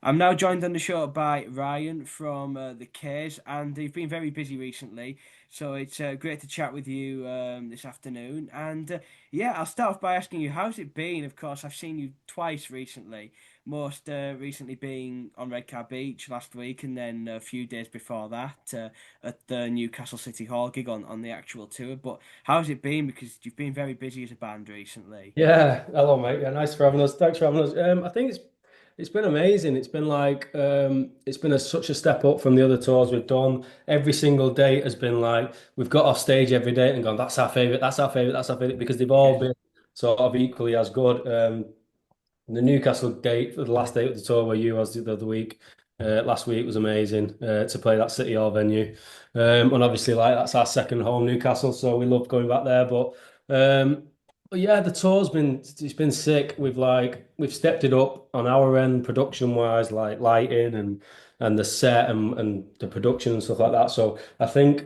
I'm now joined on the show by Ryan from the Cares, and you've been very busy recently, so it's great to chat with you this afternoon. And yeah, I'll start off by asking you, how's it been? Of course, I've seen you twice recently, most recently being on Redcar Beach last week, and then a few days before that at the Newcastle City Hall gig on the actual tour. But how's it been? Because you've been very busy as a band recently. Yeah, hello, mate. Yeah, nice for having us. Thanks for having us. I think it's been amazing. It's been like it's been such a step up from the other tours we've done. Every single date has been like we've got off stage every day and gone, that's our favorite, that's our favorite, that's our favorite because they've all Yeah. been sort of equally as good. The Newcastle date, the last date of the tour where you was the other week, last week was amazing to play that City Hall venue. And obviously, like that's our second home, Newcastle, so we love going back there. Um, but yeah, the tour's been it's been sick. We've stepped it up on our end, production wise, like lighting and the set and the production and stuff like that. So I think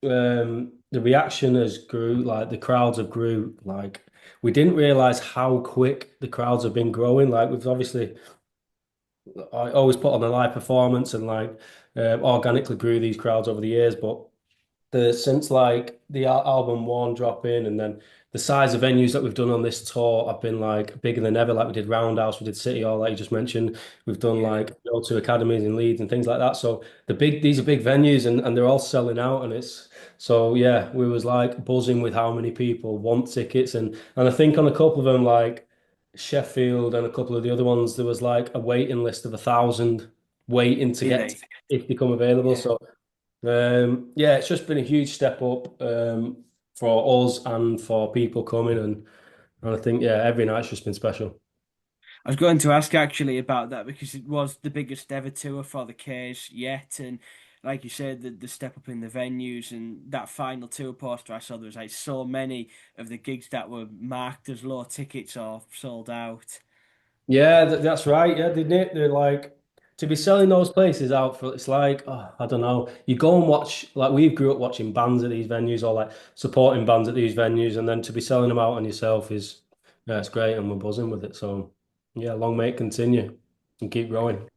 the reaction has grew, like the crowds have grew like we didn't realize how quick the crowds have been growing. Like we've obviously, I always put on a live performance and like organically grew these crowds over the years. But since like the album one dropping and then the size of venues that we've done on this tour have been like bigger than ever. Like we did Roundhouse, we did City Hall, like you just mentioned. We've done Yeah. like O2 academies in Leeds and things like that. So these are big venues and they're all selling out and it's so yeah, we was like buzzing with how many people want tickets and I think on a couple of them like Sheffield and a couple of the other ones there was like a waiting list of 1,000 waiting to get Really? if they come available. Yeah. So yeah, it's just been a huge step up for us and for people coming, and I think yeah, every night's just been special. I was going to ask actually about that because it was the biggest ever tour for the K's yet, and like you said, the step up in the venues and that final tour poster I saw, there was like so many of the gigs that were marked as low tickets or sold out. Yeah, that's right. Yeah, they're like to be selling those places out for it's like oh, I don't know. You go and watch like we grew up watching bands at these venues or like supporting bands at these venues, and then to be selling them out on yourself is yeah, it's great, and we're buzzing with it. So yeah, long may it continue and keep growing.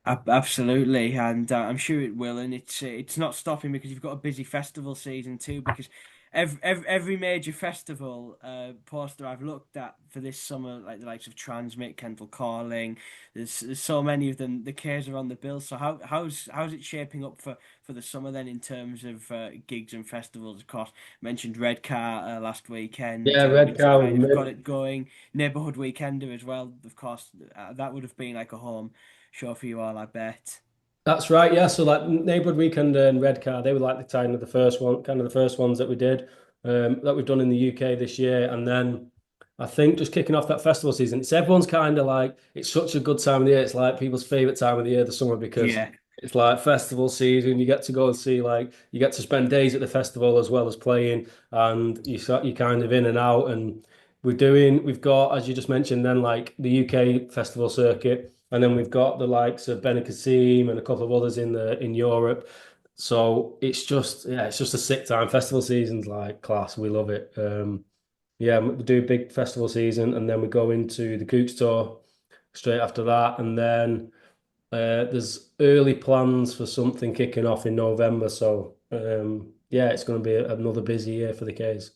Absolutely, and I'm sure it will, and it's not stopping because you've got a busy festival season too. Because every major festival poster I've looked at for this summer, like the likes of Transmit, Kendall Calling, there's so many of them. The K's are on the bill. So how's it shaping up for the summer then in terms of gigs and festivals? Of course, mentioned Redcar last weekend, Yeah, Red which Cow. kind of got it going. Neighborhood Weekender as well, of course. That would have been like a home show for you all, I bet. That's right, yeah. So like Neighborhood Weekend and Red Car, they were like the kind of the first one, kind of the first ones that we did, that we've done in the UK this year. And then I think just kicking off that festival season, it's everyone's kind of like it's such a good time of the year. It's like people's favorite time of the year, the summer, because Yeah. it's like festival season. You get to go and see like you get to spend days at the festival as well as playing, and you kind of in and out. And we've got as you just mentioned, then like the UK festival circuit. And then we've got the likes of Benicassim and a couple of others in Europe. So it's just yeah, it's just a sick time. Festival season's like class. We love it. Yeah, we do a big festival season, and then we go into the Coops tour straight after that, and then there's early plans for something kicking off in November. So yeah, it's going to be another busy year for the K's.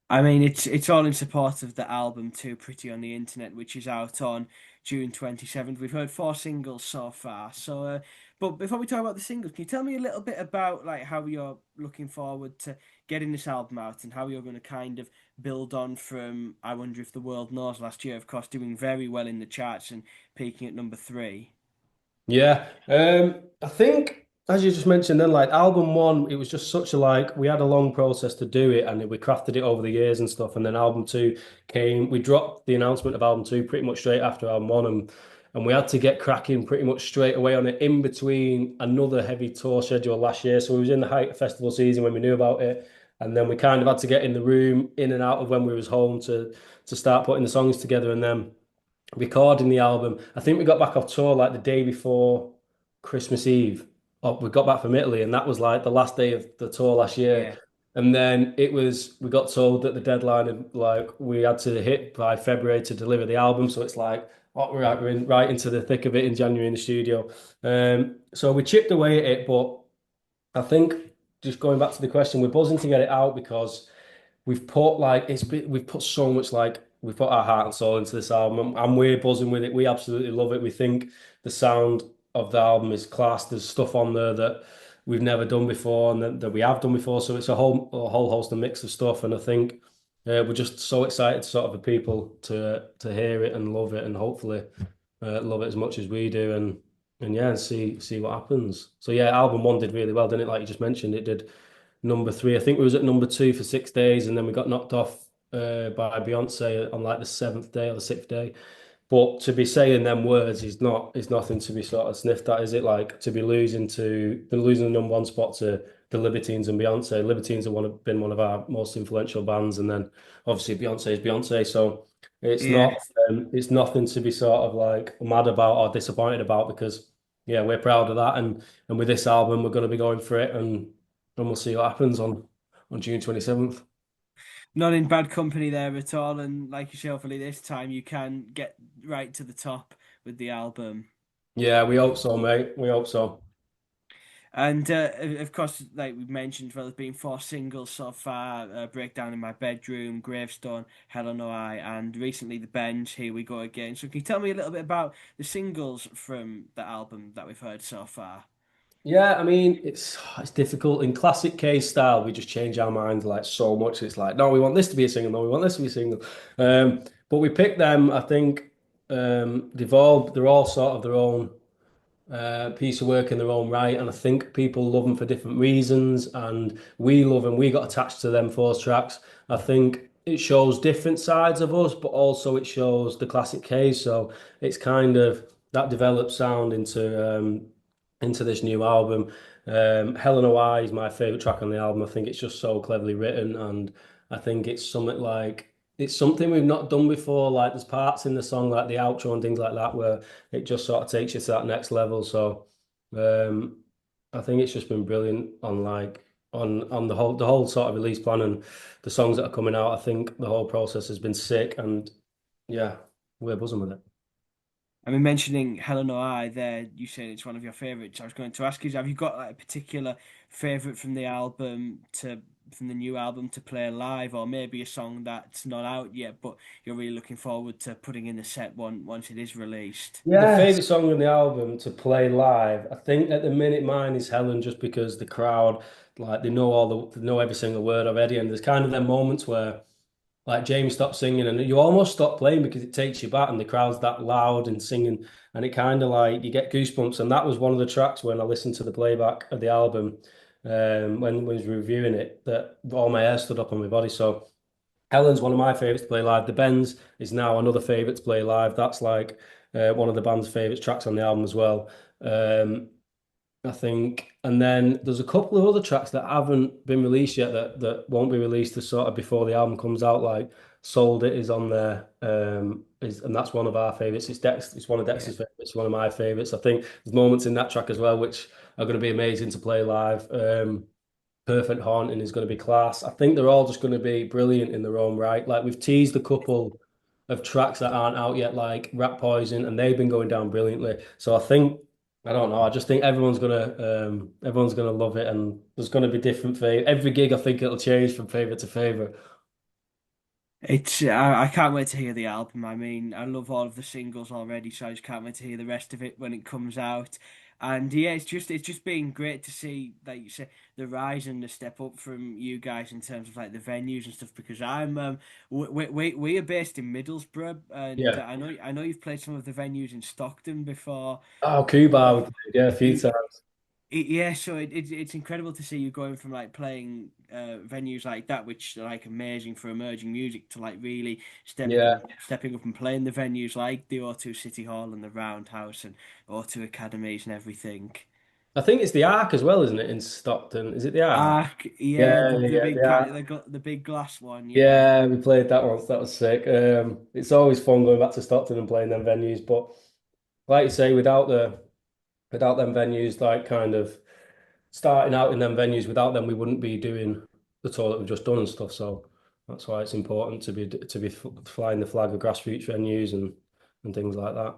I mean, it's all in support of the album too, Pretty on the Internet, which is out on June 27th. We've heard four singles so far. So, but before we talk about the singles, can you tell me a little bit about like how you're looking forward to getting this album out and how you're going to kind of build on from I Wonder If the World Knows last year, of course, doing very well in the charts and peaking at number three. Yeah, I think as you just mentioned, then like album one, it was just such a like we had a long process to do it, and we crafted it over the years and stuff. And then album two came. We dropped the announcement of album two pretty much straight after album one, and we had to get cracking pretty much straight away on it. In between another heavy tour schedule last year, so we was in the height of festival season when we knew about it, and then we kind of had to get in the room, in and out of when we was home to start putting the songs together, and then recording the album. I think we got back off tour like the day before Christmas Eve. Oh, we got back from Italy, and that was like the last day of the tour last year. Yeah. And then we got told that the deadline had like we had to hit by February to deliver the album. So it's like we're in right into the thick of it in January in the studio. So we chipped away at it, but I think just going back to the question, we're buzzing to get it out because we've put so much we've put our heart and soul into this album, and we're buzzing with it. We absolutely love it. We think the sound of the album is class. There's stuff on there that we've never done before and that we have done before. So it's a whole host of mix of stuff, and I think we're just so excited sort of for people to hear it and love it, and hopefully love it as much as we do, and yeah, and see what happens. So yeah, album one did really well, didn't it? Like you just mentioned, it did number three. I think we was at number two for 6 days, and then we got knocked off by Beyonce on like the seventh day or the sixth day. But to be saying them words is nothing to be sort of sniffed at, is it? Like to be losing the number one spot to the Libertines and Beyonce. Libertines have been one of our most influential bands, and then obviously Beyonce is Beyonce. So it's Yeah. not it's nothing to be sort of like mad about or disappointed about because yeah, we're proud of that, and with this album we're going to be going for it, and we'll see what happens on June 27th. Not in bad company there at all. And like you say, hopefully this time you can get right to the top with the album. Yeah, we hope so, mate. We hope so. And of course, like we've mentioned, well, there's been four singles so far: "Breakdown in My Bedroom," "Gravestone," "Hell or No Eye," and recently "The Bench." Here we go again. So, can you tell me a little bit about the singles from the album that we've heard so far? Yeah, I mean, it's difficult. In classic case style, we just change our minds like so much. It's like, no, we want this to be a single, no, we want this to be a single. But we picked them, I think they're all sort of their own piece of work in their own right, and I think people love them for different reasons, and we love them. We got attached to them four tracks. I think it shows different sides of us, but also it shows the classic case. So it's kind of that developed sound into this new album. Helen O.I. is my favorite track on the album. I think it's just so cleverly written, and I think it's something we've not done before. Like there's parts in the song, like the outro and things like that, where it just sort of takes you to that next level. So um, I think it's just been brilliant on the whole sort of release plan and the songs that are coming out. I think the whole process has been sick, and yeah, we're buzzing with it. I mean, mentioning Helen or I there, you said it's one of your favorites. I was going to ask you, have you got like a particular favorite from the new album to play live, or maybe a song that's not out yet, but you're really looking forward to putting in the set once it is released? The favorite song on the album to play live, I think at the minute mine is Helen, just because the crowd, like they know every single word already, and there's kind of them moments where like James stopped singing and you almost stop playing because it takes you back and the crowd's that loud and singing, and it kind of like you get goosebumps. And that was one of the tracks when I listened to the playback of the album, when we was reviewing it, that all my hair stood up on my body. So Helen's one of my favorites to play live. The Benz is now another favorite to play live. That's like one of the band's favorite tracks on the album as well. I think, and then there's a couple of other tracks that haven't been released yet that won't be released to sort of before the album comes out. Like "Sold It" is on there, and that's one of our favorites. It's one of Yeah. Dexter's favorites, one of my favorites. I think there's moments in that track as well which are going to be amazing to play live. Perfect Haunting is going to be class. I think they're all just going to be brilliant in their own right. Like we've teased a couple of tracks that aren't out yet, like Rat Poison, and they've been going down brilliantly. So I think I don't know. I just think everyone's gonna love it, and there's gonna be different favorite. Every gig, I think it'll change from favorite to favorite. I can't wait to hear the album. I mean, I love all of the singles already, so I just can't wait to hear the rest of it when it comes out. And yeah, it's just been great to see, like you say, the rise and the step up from you guys in terms of like the venues and stuff. Because we are based in Middlesbrough, and Yeah. I know you've played some of the venues in Stockton before. Oh, Cuba, we Um, played, yeah, a few times. Yeah, so it's incredible to see you going from like playing venues like that, which are like amazing for emerging music, to like really Yeah, stepping up and playing the venues like the O2 City Hall and the Roundhouse and O2 Academies and everything. I think it's the Arc as well, isn't it? In Stockton, is it the Arc? Arc, yeah, Yeah, yeah, the Arc. the big glass one, yeah. Yeah, we played that once. That was sick. It's always fun going back to Stockton and playing them venues, but like you say, without them venues, like kind of starting out in them venues, without them, we wouldn't be doing the tour that we've just done and stuff. So that's why it's important to be flying the flag of grassroots venues, and and things like that.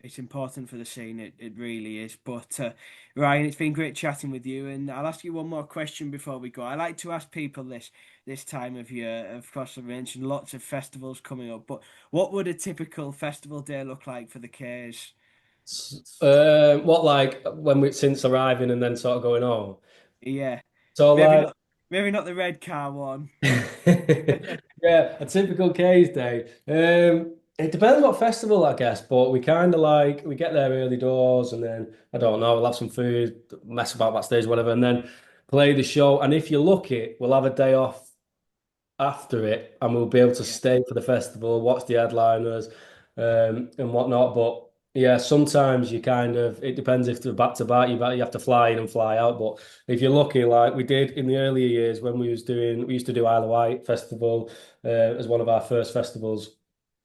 It's important for the scene, it really is. But Ryan, it's been great chatting with you, and I'll ask you one more question before we go. I like to ask people this time of year. Of course, I mentioned lots of festivals coming up, but what would a typical festival day look like for the K's? What like when we since arriving and then sort of going on. Yeah, So maybe like not, maybe not the red car one. yeah, a typical K's day. It depends what festival, I guess, but we kind of like we get there early doors and then I don't know, we'll have some food, mess about backstage, whatever, and then play the show. And if you're lucky, we'll have a day off after it, and we'll be able to Yeah, stay for the festival, watch the headliners, and whatnot. But yeah, sometimes you kind of it depends if they're back to back. You have to fly in and fly out. But if you're lucky, like we did in the earlier years when we used to do Isle of Wight Festival as one of our first festivals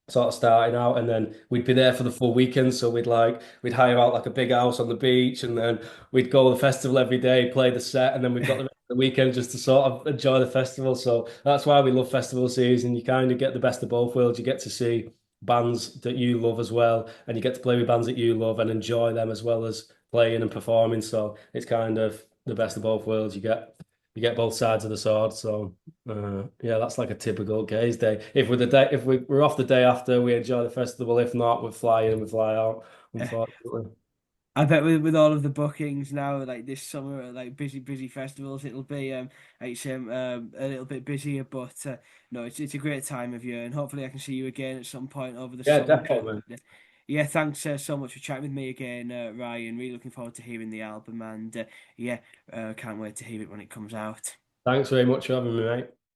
sort of starting out, and then we'd be there for the full weekend. So we'd hire out like a big house on the beach, and then we'd go to the festival every day, play the set, and then we've got the rest of the weekend just to sort of enjoy the festival. So that's why we love festival season. You kind of get the best of both worlds. You get to see bands that you love as well, and you get to play with bands that you love and enjoy them as well as playing and performing. So it's kind of the best of both worlds. You get both sides of the sword. So yeah, that's like a typical gaze day. If we're off the day after, we enjoy the festival. If not, we fly in, we fly out. Unfortunately, I bet with all of the bookings now, like this summer, like busy festivals, it'll be a little bit busier. But no, it's a great time of year, and hopefully I can see you again at some point over the yeah, summer. definitely. Yeah, thanks so much for chatting with me again, Ryan. Really looking forward to hearing the album, and yeah, can't wait to hear it when it comes out. Thanks very much for having me, mate.